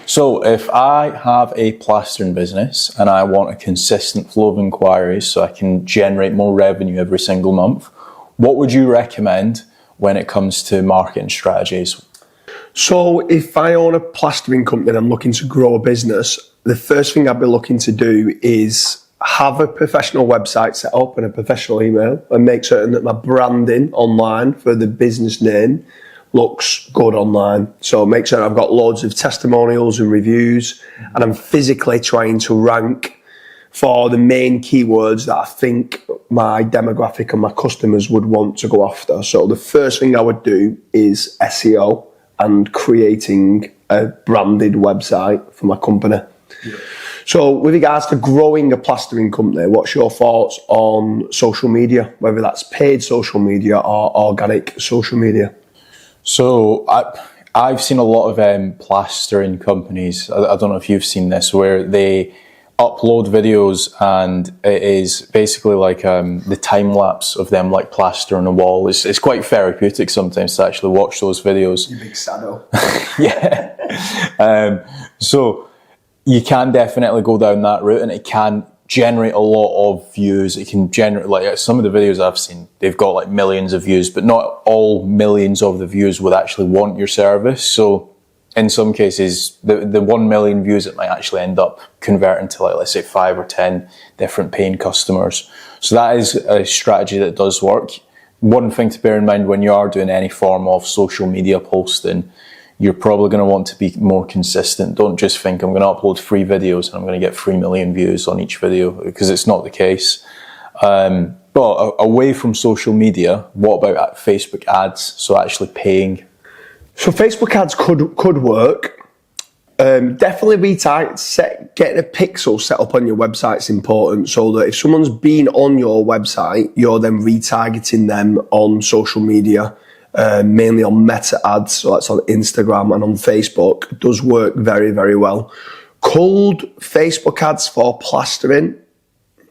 So if I have a plastering business and I want a consistent flow of inquiries so I can generate more revenue every single month, what would you recommend when it comes to marketing strategies? So if I own a plastering company and I'm looking to grow a business, the first thing I'd be looking to do is have a professional website set up and a professional email, and make certain that my branding online for the business name looks good online. So make sure I've got loads of testimonials and reviews, and I'm physically trying to rank for the main keywords that I think my demographic and my customers would want to go after. So the first thing I would do is SEO and creating a branded website for my company. Yeah. So with regards to growing a plastering company, what's your thoughts on social media, whether that's paid social media or organic social media? So I've seen a lot of plastering companies, I don't know if you've seen this, where they upload videos and it is basically like the time lapse of them like plastering a wall. It's quite therapeutic sometimes to actually watch those videos. You big sado. Yeah. So you can definitely go down that route, and it can generate a lot of views. It can generate, like some of the videos I've seen, they've got like millions of views, but not all millions of the views would actually want your service. So in some cases, the 1 million views, it might actually end up converting to, like, let's say 5 or 10 different paying customers. So that is a strategy that does work. One thing to bear in mind when you are doing any form of social media posting, you're probably going to want to be more consistent. Don't just think I'm going to upload 3 videos and I'm going to get 3 million views on each video, because it's not the case. But away from social media, what about Facebook ads? So actually paying. So Facebook ads could work. Definitely getting a pixel set up on your website is important, so that if someone's been on your website, you're then retargeting them on social media, mainly on meta ads. So that's on Instagram and on Facebook. It does work very, very well. Cold Facebook ads for plastering,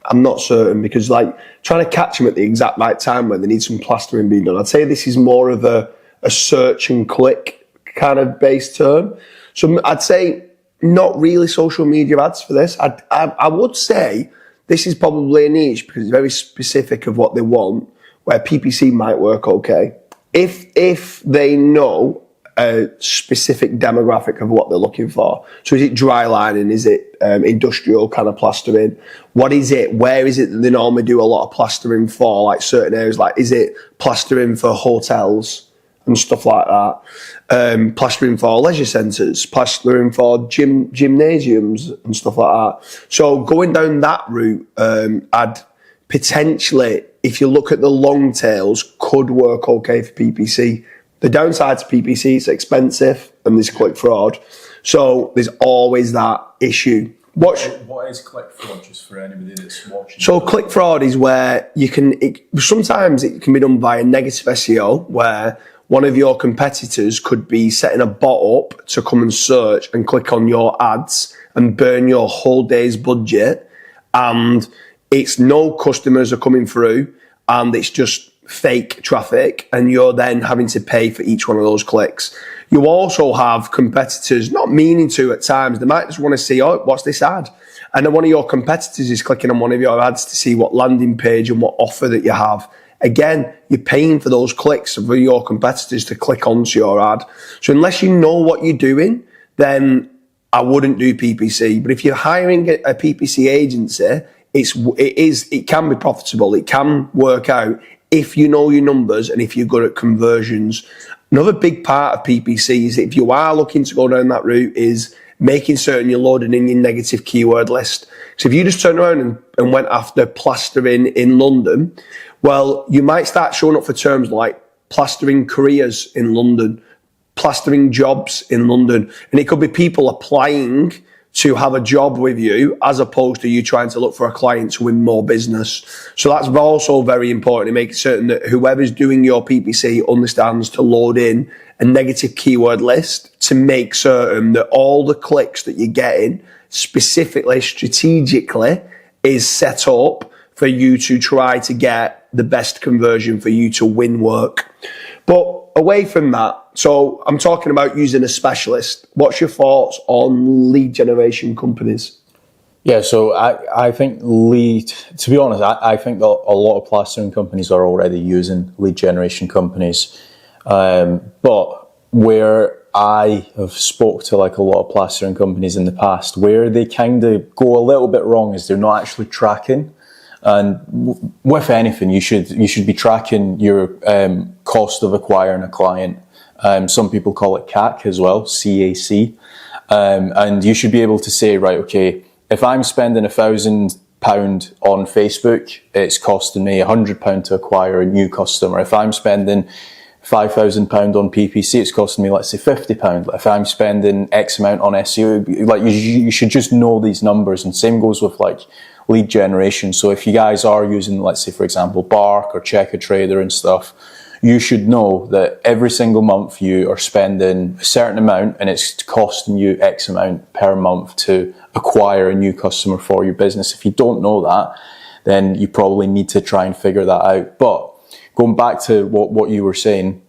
I'm not certain, because like trying to catch them at the exact right time when they need some plastering being done. I'd say this is more of a search and click kind of base term. So I'd say not really social media ads for this. I would say this is probably a niche because it's very specific of what they want, where PPC might work okay. If they know a specific demographic of what they're looking for. So is it dry lining? Is it industrial kind of plastering? What is it? Where is it that they normally do a lot of plastering for? Like certain areas, like is it plastering for hotels and stuff like that? Plastering for leisure centres, plastering for gymnasiums and stuff like that. So going down that route, I'd potentially, if you look at the long tails, could work okay for PPC. The downside to PPC, it's expensive and there's click fraud. So there's always that issue. What is click fraud, just for anybody that's watching? So click fraud is where sometimes it can be done by a negative SEO, where one of your competitors could be setting a bot up to come and search and click on your ads and burn your whole day's budget, and it's no customers are coming through and it's just fake traffic, and you're then having to pay for each one of those clicks. You also have competitors not meaning to at times. They might just want to see, oh, what's this ad? And then one of your competitors is clicking on one of your ads to see what landing page and what offer that you have. Again, you're paying for those clicks for your competitors to click onto your ad. So unless you know what you're doing, then I wouldn't do PPC. But if you're hiring a PPC agency, it can be profitable. It can work out if you know your numbers and if you're good at conversions. Another big part of PPC is, if you are looking to go down that route, is making certain you're loading in your negative keyword list. So if you just turn around and went after plastering in London, well, you might start showing up for terms like plastering careers in London, plastering jobs in London, and it could be people applying to have a job with you, as opposed to you trying to look for a client to win more business. So that's also very important, to make certain that whoever's doing your PPC understands to load in a negative keyword list, to make certain that all the clicks that you're getting specifically, strategically, is set up for you to try to get the best conversion for you to win work. But away from that, So I'm talking about using a specialist. What's your thoughts on lead generation companies? Yeah, so I think to be honest, I think that a lot of plastering companies are already using lead generation companies. But where I have spoke to like a lot of plastering companies in the past, where they kind of go a little bit wrong is they're not actually tracking. And with anything, you should be tracking your cost of acquiring a client. Some people call it CAC as well, CAC. And you should be able to say, right, okay, if I'm spending £1,000 on Facebook, it's costing me £100 to acquire a new customer. If I'm spending £5,000 on PPC, it's costing me, let's say, £50. If I'm spending X amount on SEO, like you should just know these numbers. And same goes with like lead generation. So if you guys are using, let's say, for example, Bark or Check a Trader and stuff, you should know that every single month you are spending a certain amount and it's costing you X amount per month to acquire a new customer for your business. If you don't know that, then you probably need to try and figure that out. But going back to what you were saying,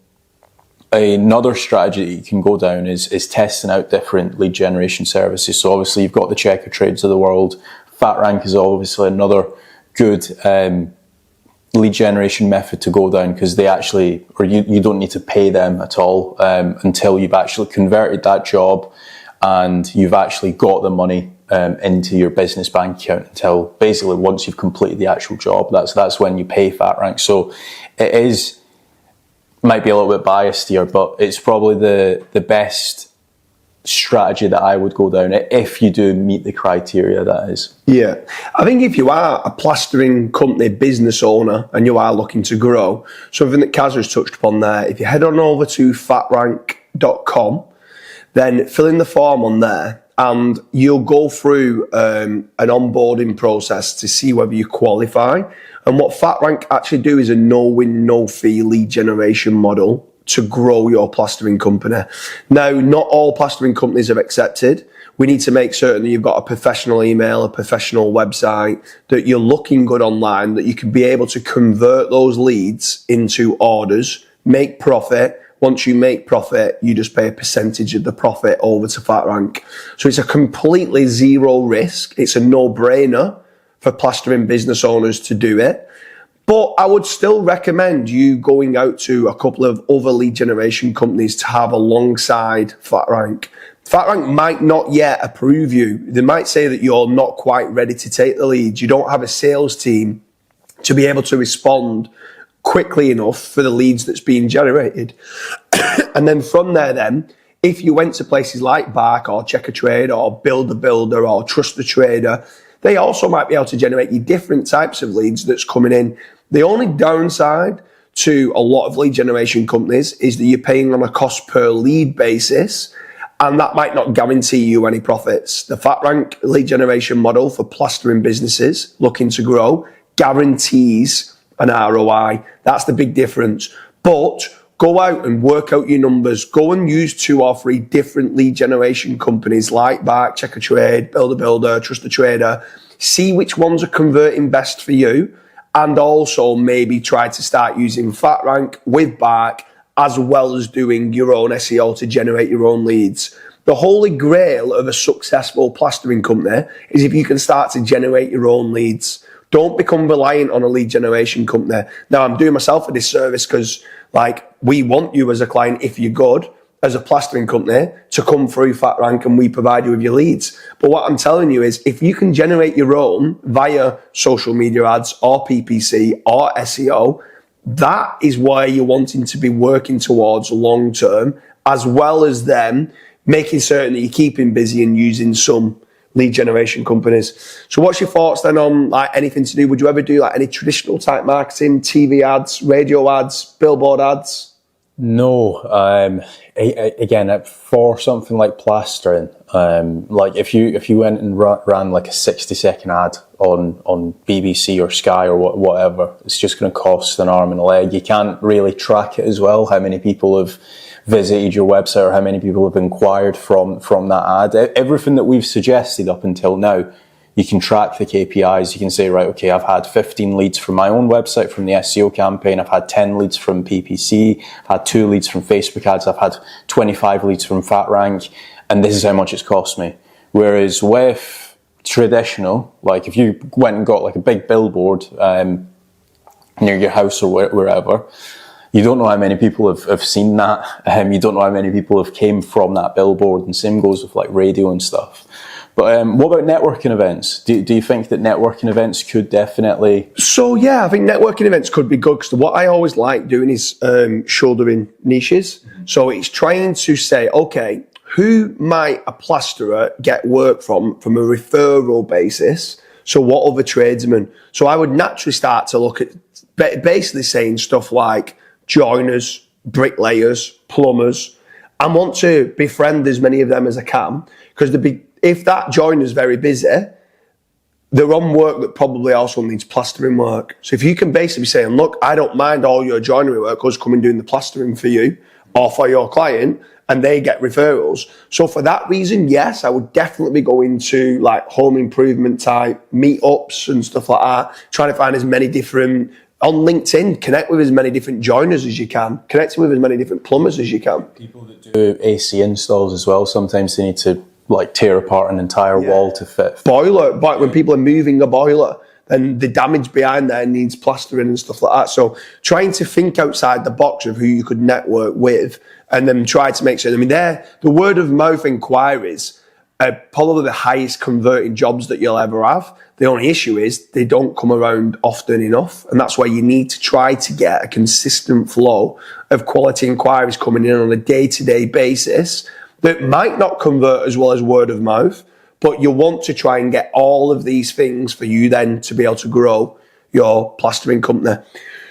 another strategy that you can go down is testing out different lead generation services. So obviously you've got the Checker Trades of the world. FatRank is obviously another good lead generation method to go down, because they actually, or you don't need to pay them at all until you've actually converted that job and you've actually got the money into your business bank account. Until basically once you've completed the actual job, that's when you pay FatRank. So it might be a little bit biased here, but it's probably the best strategy that I would go down if you do meet the criteria, that is. Yeah, I think if you are a plastering company business owner and you are looking to grow, something that Kaz has touched upon there, if you head on over to fatrank.com, then fill in the form on there and you'll go through an onboarding process to see whether you qualify. And what FatRank actually do is a no-win, no-fee lead generation model to grow your plastering company. Now, not all plastering companies are accepted. We need to make certain that you've got a professional email, a professional website, that you're looking good online, that you can be able to convert those leads into orders, make profit. Once you make profit, you just pay a percentage of the profit over to FatRank. So it's a completely zero risk. It's a no-brainer for plastering business owners to do it. But I would still recommend you going out to a couple of other lead generation companies to have alongside FatRank. FatRank might not yet approve you. They might say that you're not quite ready to take the leads. You don't have a sales team to be able to respond quickly enough for the leads that's being generated. And then from there then, if you went to places like Bark or Check a Trade or Build a Builder or Trust a Trader, they also might be able to generate you different types of leads that's coming in. The only downside to a lot of lead generation companies is that you're paying on a cost per lead basis, and that might not guarantee you any profits. The FatRank lead generation model for plastering businesses looking to grow guarantees an ROI. That's the big difference. But go out and work out your numbers. Go and use 2 or 3 different lead generation companies like Bark, Check a Trade, Build a Builder, Trust a Trader. See which ones are converting best for you, and also maybe try to start using FatRank with Bark, as well as doing your own SEO to generate your own leads. The holy grail of a successful plastering company is if you can start to generate your own leads. Don't become reliant on a lead generation company. Now, I'm doing myself a disservice because, we want you as a client, if you're good, as a plastering company, to come through FatRank and we provide you with your leads. But what I'm telling you is, if you can generate your own via social media ads or PPC or SEO, that is where you're wanting to be working towards long term, as well as them making certain that you're keeping busy and using some lead generation companies. So what's your thoughts then on anything to do? Would you ever do any traditional type marketing, TV ads, radio ads, billboard ads? No. Again, for something like plastering, if you went and ran like a 60-second ad on BBC or Sky or whatever, it's just going to cost an arm and a leg. You can't really track it as well, how many people have visited your website or how many people have inquired from that ad. Everything that we've suggested up until now, You can track the KPIs. You can say, right, okay, I've had 15 leads from my own website from the SEO campaign. I've had 10 leads from PPC. I've had 2 leads from Facebook ads. I've had 25 leads from FatRank. And this is how much it's cost me. Whereas with traditional, like if you went and got like a big billboard near your house or wherever, you don't know how many people have seen that. You don't know how many people have came from that billboard, and same goes with like radio and stuff. But what about networking events? Do you think that networking events could definitely... So yeah, I think networking events could be good, because what I always like doing is shouldering niches. So it's trying to say, okay, who might a plasterer get work from a referral basis? So what other tradesmen? So I would naturally start to look at basically saying stuff like joiners, bricklayers, plumbers, and want to befriend as many of them as I can, because if that joiner's very busy, they're on work that probably also needs plastering work. So if you can basically be saying, look, I don't mind all your joinery work, us coming doing the plastering for you or for your client, and they get referrals. So for that reason, yes, I would definitely be going to like home improvement type meetups and stuff like that, trying to find as many different, on LinkedIn, connect with as many different joiners as you can, connecting with as many different plumbers as you can. People that do AC installs as well, sometimes they need to like tear apart an entire wall to fit. Boiler, but when people are moving a boiler, then the damage behind there needs plastering and stuff like that. So trying to think outside the box of who you could network with, and then try to make sure, I mean, the word of mouth inquiries are probably the highest converting jobs that you'll ever have. The only issue is they don't come around often enough. And that's why you need to try to get a consistent flow of quality inquiries coming in on a day-to-day basis that might not convert as well as word of mouth, but you want to try and get all of these things for you then to be able to grow your plastering company.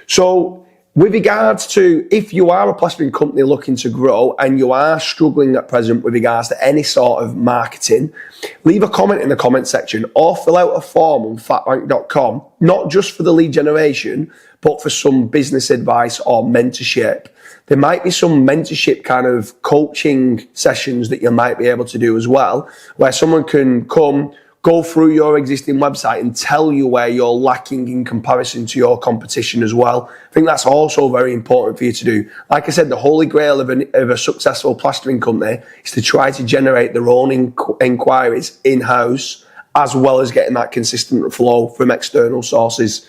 So with regards to, if you are a plastering company looking to grow and you are struggling at present with regards to any sort of marketing, leave a comment in the comment section or fill out a form on fatrank.com, not just for the lead generation, but for some business advice or mentorship. There might be some mentorship kind of coaching sessions that you might be able to do as well, where someone can come, go through your existing website and tell you where you're lacking in comparison to your competition as well. I think that's also very important for you to do. Like I said, the holy grail of a successful plastering company is to try to generate their own inquiries in-house, as well as getting that consistent flow from external sources.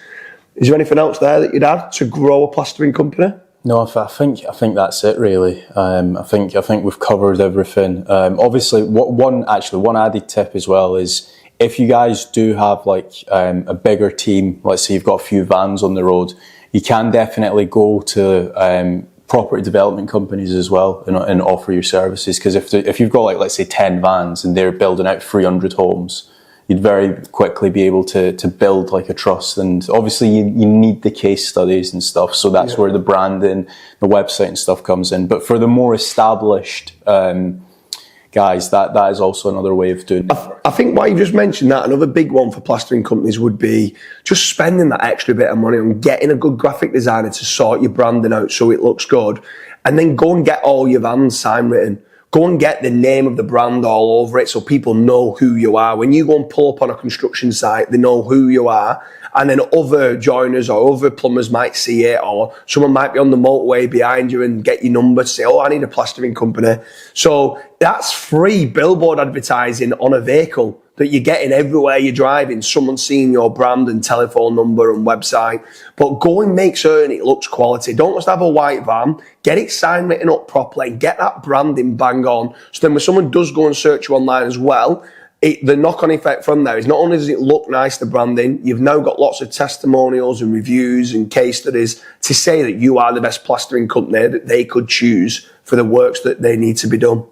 Is there anything else there that you'd add to grow a plastering company? No, I think that's it really. I think we've covered everything. Obviously, one added tip as well is, if you guys do have like a bigger team, let's say you've got a few vans on the road, you can definitely go to property development companies as well and offer your services. Because if you've got like, let's say 10 vans and they're building out 300 homes, you'd very quickly be able to build like a trust. And obviously you need the case studies and stuff. So that's where the branding, the website and stuff comes in. But for the more established guys, that is also another way of doing it. I think why you just mentioned that, another big one for plastering companies would be just spending that extra bit of money on getting a good graphic designer to sort your branding out so it looks good. And then go and get all your vans sign written. Go and get the name of the brand all over it so people know who you are. When you go and pull up on a construction site, they know who you are. And then other joiners or other plumbers might see it, or someone might be on the motorway behind you and get your number to say, oh, I need a plastering company. So that's free billboard advertising on a vehicle that you're getting everywhere you're driving. Someone's seeing your brand and telephone number and website. But go and make certain it looks quality. Don't just have a white van. Get it sign written up properly and get that branding bang on. So then when someone does go and search you online as well, the knock-on effect from there is not only does it look nice, the branding, you've now got lots of testimonials and reviews and case studies to say that you are the best plastering company that they could choose for the works that they need to be done.